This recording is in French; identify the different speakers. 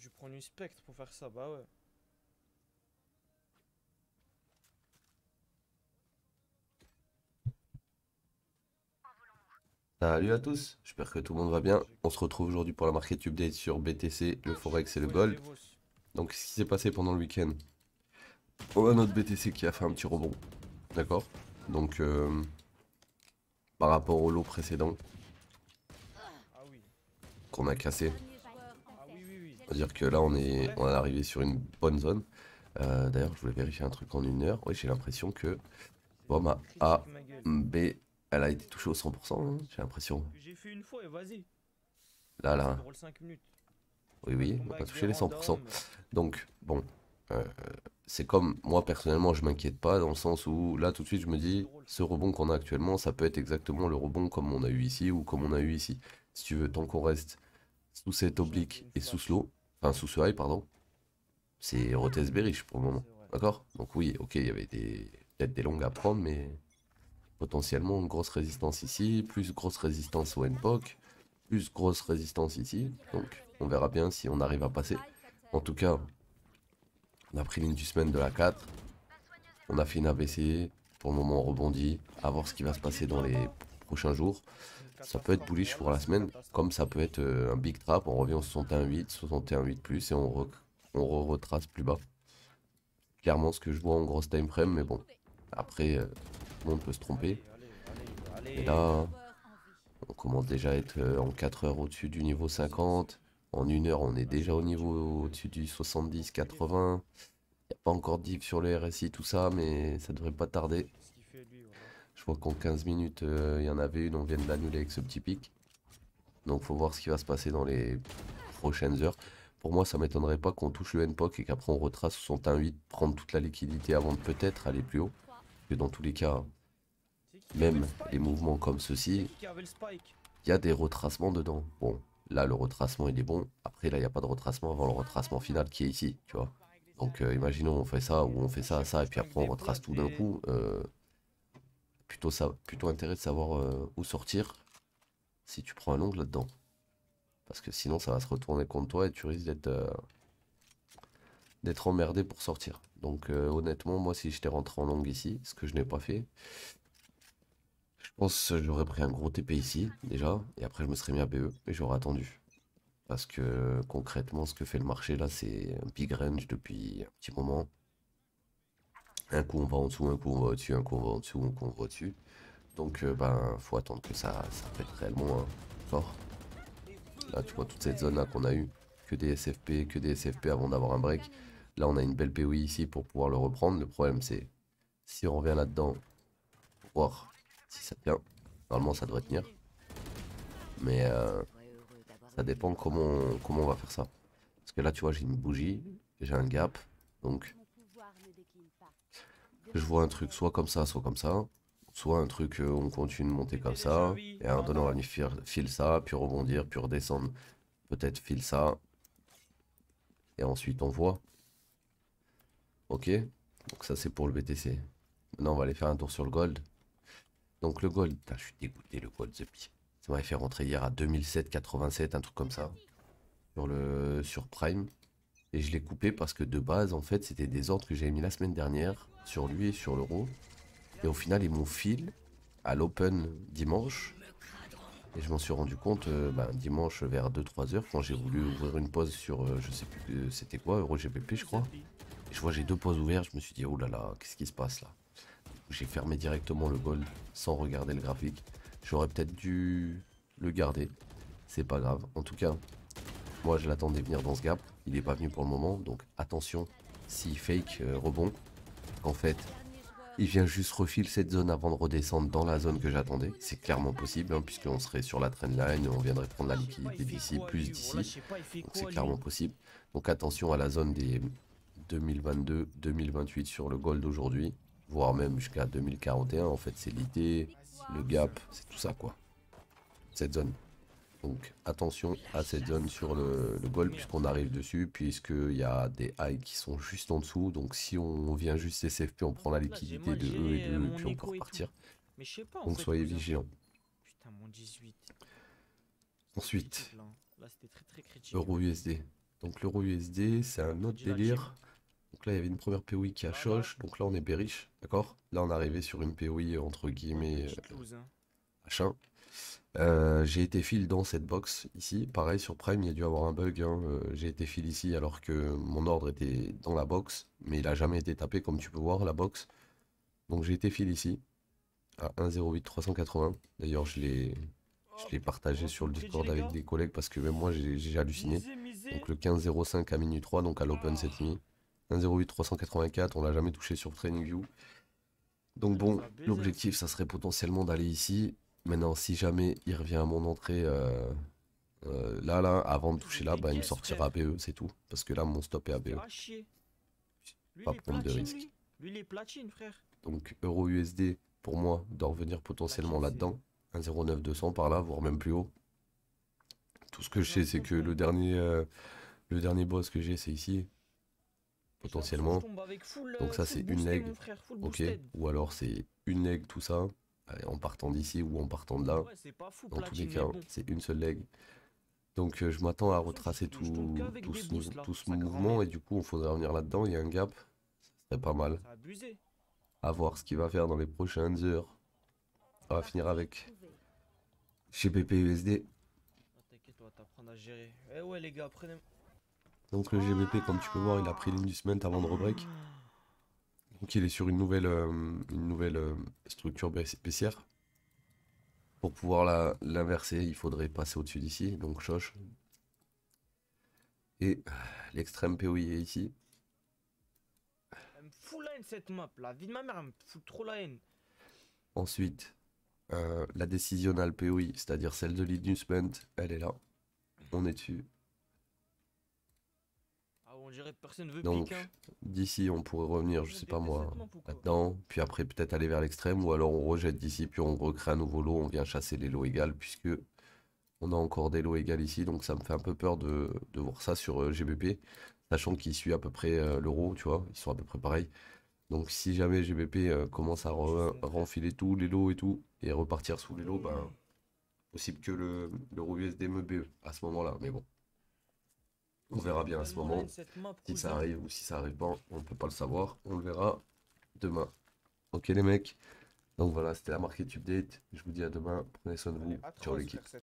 Speaker 1: dû prendre une spectre pour faire ça, bah ouais.
Speaker 2: Salut à tous, j'espère que tout le monde va bien. On
Speaker 1: Check.
Speaker 2: se retrouve aujourd'hui pour la market update sur BTC, le Forex et le
Speaker 1: Ouais,
Speaker 2: Gold.
Speaker 1: Devos.
Speaker 2: Donc ce qui s'est passé pendant le week-end. On a notre BTC qui a fait un petit rebond, d'accord? Donc par rapport au lot précédent
Speaker 1: Ah oui.
Speaker 2: qu'on a cassé,
Speaker 1: Ah oui, oui, oui.
Speaker 2: on va dire que là on est arrivé sur une bonne zone. D'ailleurs je voulais vérifier un truc en une heure. Oui, j'ai l'impression que bon,
Speaker 1: C'était
Speaker 2: ma A,
Speaker 1: critique, ma gueule.
Speaker 2: B, elle a été touchée au 100%, hein, j'ai l'impression.
Speaker 1: Que j'ai fait une fois et vas-y.
Speaker 2: Là,
Speaker 1: Vas-y,
Speaker 2: là,
Speaker 1: drôle 5 minutes.
Speaker 2: oui,
Speaker 1: On va
Speaker 2: oui, on
Speaker 1: tomber
Speaker 2: a
Speaker 1: avec des
Speaker 2: touché les 100%.
Speaker 1: randoms.
Speaker 2: Donc, bon, euh, c'est comme moi personnellement, je m'inquiète pas dans le sens où là tout de suite je me
Speaker 1: C'est
Speaker 2: dis,
Speaker 1: drôle
Speaker 2: ce
Speaker 1: ça.
Speaker 2: rebond qu'on a actuellement, ça peut être exactement le rebond comme on a eu ici ou comme on a eu ici. Si tu veux, tant qu'on reste sous cet
Speaker 1: J'avais
Speaker 2: oblique
Speaker 1: une
Speaker 2: et sous ce
Speaker 1: flash.
Speaker 2: lot, enfin sous ce high, pardon, c'est retest bearish pour le moment.
Speaker 1: C'est vrai.
Speaker 2: D'accord? Donc, oui, ok, il y avait peut-être des longues à prendre, mais potentiellement une grosse résistance ici, plus grosse résistance au NPOC, plus grosse résistance ici. Donc, on verra bien si on arrive à passer. En tout cas, on a pris l'inducement de la 4. On a fait une ABC. Pour le moment, on rebondit. À voir ce qui va se
Speaker 1: Il est
Speaker 2: passer dans
Speaker 1: pas
Speaker 2: les
Speaker 1: là-bas.
Speaker 2: prochains jours.
Speaker 1: Une
Speaker 2: Ça peut être
Speaker 1: catastrophe.
Speaker 2: bullish pour
Speaker 1: Voilà,
Speaker 2: la
Speaker 1: c'est une
Speaker 2: semaine, comme
Speaker 1: catastrophe.
Speaker 2: ça peut être un big trap. On revient au 61.8, 61.8 plus et on retrace plus bas. Clairement, ce que je vois en grosse time frame, mais bon. Après, tout le monde peut se tromper.
Speaker 1: Allez, allez, allez,
Speaker 2: Et
Speaker 1: allez.
Speaker 2: là, on commence déjà à être en 4 heures au-dessus du niveau 50. En une heure, on est
Speaker 1: Là, c'est
Speaker 2: déjà au
Speaker 1: parti, mon
Speaker 2: niveau
Speaker 1: frérot.
Speaker 2: au-dessus du
Speaker 1: Enculé, frère.
Speaker 2: 70-80. Il n'y a pas encore de div sur le RSI, tout ça, mais ça devrait pas tarder.
Speaker 1: Qu'est-ce qu'il fait lui, voilà.
Speaker 2: Je vois qu'en 15 minutes, il y en avait une, on vient de l'annuler avec ce petit pic. Donc faut voir ce qui va se passer dans les prochaines heures. Pour moi, ça m'étonnerait pas qu'on touche le NPOC et qu'après on retrace 61.8, prendre toute la liquidité avant de peut-être aller plus haut. Parce que dans tous les cas,
Speaker 1: C'est qui avait le
Speaker 2: même les
Speaker 1: spike?
Speaker 2: mouvements comme
Speaker 1: C'est
Speaker 2: ceci,
Speaker 1: qui avait le spike?
Speaker 2: il y a des retracements dedans. Bon, là le retracement il est bon. Après là, il n'y a pas de retracement avant le retracement final qui est ici, tu vois. Donc imaginons on fait ça ou on fait
Speaker 1: À
Speaker 2: ça,
Speaker 1: chaque fois,
Speaker 2: ça, et
Speaker 1: je
Speaker 2: puis
Speaker 1: tank
Speaker 2: après on
Speaker 1: des
Speaker 2: retrace
Speaker 1: plates,
Speaker 2: tout d'un
Speaker 1: mais.
Speaker 2: coup. Plutôt intérêt de savoir où sortir si tu prends un ongle là-dedans. Parce que sinon ça va se retourner contre toi et tu risques d'être emmerdé pour sortir. Donc honnêtement, moi si j'étais rentré en longue ici, ce que je n'ai pas fait, je pense que j'aurais pris un gros TP ici déjà, et après je me serais mis à BE, et j'aurais attendu. Parce que concrètement, ce que fait le marché là, c'est un big range depuis un petit moment. Un coup on va en dessous, un coup on va au-dessus, un coup on va en dessous, un coup on va au-dessus. Donc ben faut attendre que ça pète réellement hein, fort. Là, tu vois toute cette zone là qu'on a eu, que des SFP avant d'avoir un break. Là, on a une belle POI ici pour pouvoir le reprendre. Le problème, c'est si on revient là-dedans, pour voir si ça tient. Normalement, ça devrait tenir. Mais ça dépend comment on va faire ça. Parce que là, tu vois, j'ai une bougie, j'ai un gap. Donc, je vois un truc soit comme ça, soit comme ça. Soit un truc, on continue de monter comme
Speaker 1: Arrivé déjà,
Speaker 2: ça.
Speaker 1: oui.
Speaker 2: Et à un moment donné, on va
Speaker 1: Pardon.
Speaker 2: venir file ça, puis rebondir, puis redescendre. Peut-être file ça. Et ensuite, on voit. Ok, donc ça c'est pour le BTC. Maintenant on va aller faire un tour sur le gold. Donc le gold, putain, je suis dégoûté le gold Zepi. Ça m'avait fait rentrer hier à 2007,87, un truc comme ça, sur Prime. Et je l'ai coupé parce que de base en fait c'était des ordres que j'avais mis la semaine dernière sur lui et sur l'euro. Et au final ils m'ont fil à l'open dimanche. Et je m'en suis rendu compte dimanche vers 2-3 heures quand j'ai voulu ouvrir une pause sur je sais plus c'était quoi, Euro GBP je crois.
Speaker 1: Zepi.
Speaker 2: Et je vois j'ai deux pauses ouvertes, je me suis dit oh là là, qu'est-ce qui se passe là? J'ai fermé directement le gold sans regarder le graphique. J'aurais peut-être dû le garder. C'est pas grave. En tout cas, moi je l'attendais venir dans ce gap. Il n'est pas venu pour le moment. Donc attention, s'il fake rebond, qu'en fait, il vient juste refiler cette zone avant de redescendre dans la zone que j'attendais. C'est clairement possible, hein, puisqu'on serait sur la trendline, on viendrait prendre la
Speaker 1: Je sais pas, il
Speaker 2: liquidité
Speaker 1: fait
Speaker 2: d'ici,
Speaker 1: quoi
Speaker 2: plus
Speaker 1: lui? Voilà,
Speaker 2: d'ici.
Speaker 1: je sais pas, il fait
Speaker 2: Donc c'est
Speaker 1: quoi
Speaker 2: clairement
Speaker 1: lui?
Speaker 2: possible. Donc attention à la zone des 2022-2028 sur le gold aujourd'hui, voire même jusqu'à 2041. En fait, c'est l'idée, le gap, c'est tout ça quoi. Cette zone. Donc attention à cette zone sur le gold
Speaker 1: Merde.
Speaker 2: puisqu'on arrive dessus, puisqu'il y a des highs qui sont juste en dessous. Donc si on vient juste SFP, on prend la
Speaker 1: Là, j'ai
Speaker 2: liquidité
Speaker 1: mal
Speaker 2: de eux et
Speaker 1: géré
Speaker 2: de eux et
Speaker 1: mon
Speaker 2: puis on peut
Speaker 1: écho et tout.
Speaker 2: repartir.
Speaker 1: Mais je sais pas en
Speaker 2: Donc
Speaker 1: fait,
Speaker 2: soyez
Speaker 1: cousin.
Speaker 2: vigilants.
Speaker 1: Putain, mon 18. C'était
Speaker 2: Ensuite,
Speaker 1: critique là. Là, c'était très très critique.
Speaker 2: Euro USD. Donc l'euro USD, c'est un autre
Speaker 1: Dis la team.
Speaker 2: délire. Donc là, il y avait une première POI qui a
Speaker 1: Voilà.
Speaker 2: choche. Donc là, on est bearish, d'accord? Là, on est arrivé sur une POI entre guillemets
Speaker 1: Petite loose, hein.
Speaker 2: machin. J'ai été fill dans cette box ici. Pareil, sur Prime, il y a dû avoir un bug, hein. J'ai été fill ici alors que mon ordre était dans la box. Mais il a jamais été tapé, comme tu peux voir, la box. Donc j'ai été fill ici à 1,08 380. D'ailleurs, je l'ai
Speaker 1: Hop, on
Speaker 2: partagé
Speaker 1: va
Speaker 2: sur
Speaker 1: full
Speaker 2: le
Speaker 1: crédit,
Speaker 2: Discord
Speaker 1: les
Speaker 2: avec
Speaker 1: gars.
Speaker 2: des collègues parce que même moi, j'ai halluciné.
Speaker 1: Misez, misez.
Speaker 2: Donc le 15,05 à minuit 3, donc à l'open
Speaker 1: Ah,
Speaker 2: cette nuit. 1,08 384, on l'a jamais touché sur TradingView. Donc
Speaker 1: ça nous
Speaker 2: bon,
Speaker 1: a baisé, hein.
Speaker 2: l'objectif, ça serait potentiellement d'aller ici. Maintenant, si jamais il revient à mon entrée là, avant de
Speaker 1: Vous
Speaker 2: toucher
Speaker 1: êtes
Speaker 2: là,
Speaker 1: des
Speaker 2: bah, il me
Speaker 1: caisses,
Speaker 2: sortira
Speaker 1: frère.
Speaker 2: ABE, c'est tout. Parce que là, mon stop est
Speaker 1: C'était
Speaker 2: ABE.
Speaker 1: à chier. Lui,
Speaker 2: Pas
Speaker 1: il est
Speaker 2: prendre de
Speaker 1: platine,
Speaker 2: risque.
Speaker 1: lui. Lui, il est platine, frère.
Speaker 2: Donc euro USD, pour moi, doit revenir potentiellement
Speaker 1: Platine, c'est
Speaker 2: là-dedans. 1,09 200 par là, voire même plus haut. Tout ce que je
Speaker 1: j'ai
Speaker 2: sais,
Speaker 1: un
Speaker 2: c'est
Speaker 1: compte
Speaker 2: que
Speaker 1: là.
Speaker 2: le dernier boss que j'ai, c'est ici,
Speaker 1: J'ai l'impression que je
Speaker 2: potentiellement.
Speaker 1: tombe avec
Speaker 2: Donc ça,
Speaker 1: full
Speaker 2: c'est une
Speaker 1: boosté,
Speaker 2: leg,
Speaker 1: mon frère. Full
Speaker 2: ok?
Speaker 1: boosted.
Speaker 2: Ou alors c'est une leg, tout ça, en partant d'ici ou en partant de là.
Speaker 1: Ouais, c'est pas fou,
Speaker 2: Dans tous les
Speaker 1: platine,
Speaker 2: cas,
Speaker 1: mais
Speaker 2: hein,
Speaker 1: bon.
Speaker 2: c'est une seule leg. Donc je m'attends
Speaker 1: J'ai
Speaker 2: à
Speaker 1: l'impression que
Speaker 2: retracer
Speaker 1: je tombe
Speaker 2: tout,
Speaker 1: qu'avec
Speaker 2: tout
Speaker 1: des
Speaker 2: ce,
Speaker 1: boosts, là.
Speaker 2: tout ce
Speaker 1: Sa
Speaker 2: mouvement et
Speaker 1: grand-mère.
Speaker 2: du coup, il faudrait revenir là-dedans. Il y a un gap, ça serait pas mal.
Speaker 1: C'est abusé.
Speaker 2: À voir ce qu'il va faire dans les prochaines heures. On va finir
Speaker 3: Partenaire
Speaker 2: avec
Speaker 3: trouvé.
Speaker 2: GBP USD.
Speaker 1: Ah, t'inquiète, on va t'apprendre à gérer. Eh ouais, les gars, prenez.
Speaker 2: Donc le GBP, comme tu peux voir, il a pris l'inducement avant de rebreak. Donc il est sur une nouvelle structure baissière. Pour pouvoir l'inverser, il faudrait passer au-dessus d'ici, donc choche. Et l'extrême POI est ici.
Speaker 1: Elle me fout la haine cette map. La vie de ma mère, elle me fout trop la haine.
Speaker 2: Ensuite, la décisionnelle POI, c'est-à-dire celle de l'inducement, elle est là. On est dessus.
Speaker 1: Ah, on dirait que personne veut
Speaker 2: Donc
Speaker 1: pique, hein.
Speaker 2: d'ici, on pourrait revenir, je
Speaker 1: On
Speaker 2: sais pas
Speaker 1: déteste
Speaker 2: moi,
Speaker 1: cette map ou quoi?
Speaker 2: là-dedans. Puis après, peut-être aller vers l'extrême. Ou alors on rejette d'ici, puis on recrée un nouveau lot. On vient chasser les lots égales, puisque on a encore des lots égales ici. Donc ça me fait un peu peur de voir ça sur GBP. Sachant qu'il suit à peu près l'euro, tu vois. Ils sont à peu près pareils. Donc si jamais GBP commence à
Speaker 1: Juste, mon frère.
Speaker 2: renfiler tous les lots et tout, et repartir sous les lots, ben, possible que l'euro USD me BE à ce moment-là. Mais bon, on verra bien à ce
Speaker 1: Tellement la
Speaker 2: moment.
Speaker 1: haine cette map,
Speaker 2: Si ça
Speaker 1: cousin.
Speaker 2: arrive ou si ça arrive pas, on ne peut pas le savoir. On le verra demain. Ok les mecs, donc voilà, c'était la market update. Je vous dis à demain. Prenez soin de
Speaker 1: Elle est
Speaker 2: vous. Ciao
Speaker 1: atroce,
Speaker 2: l'équipe.
Speaker 1: frère, cette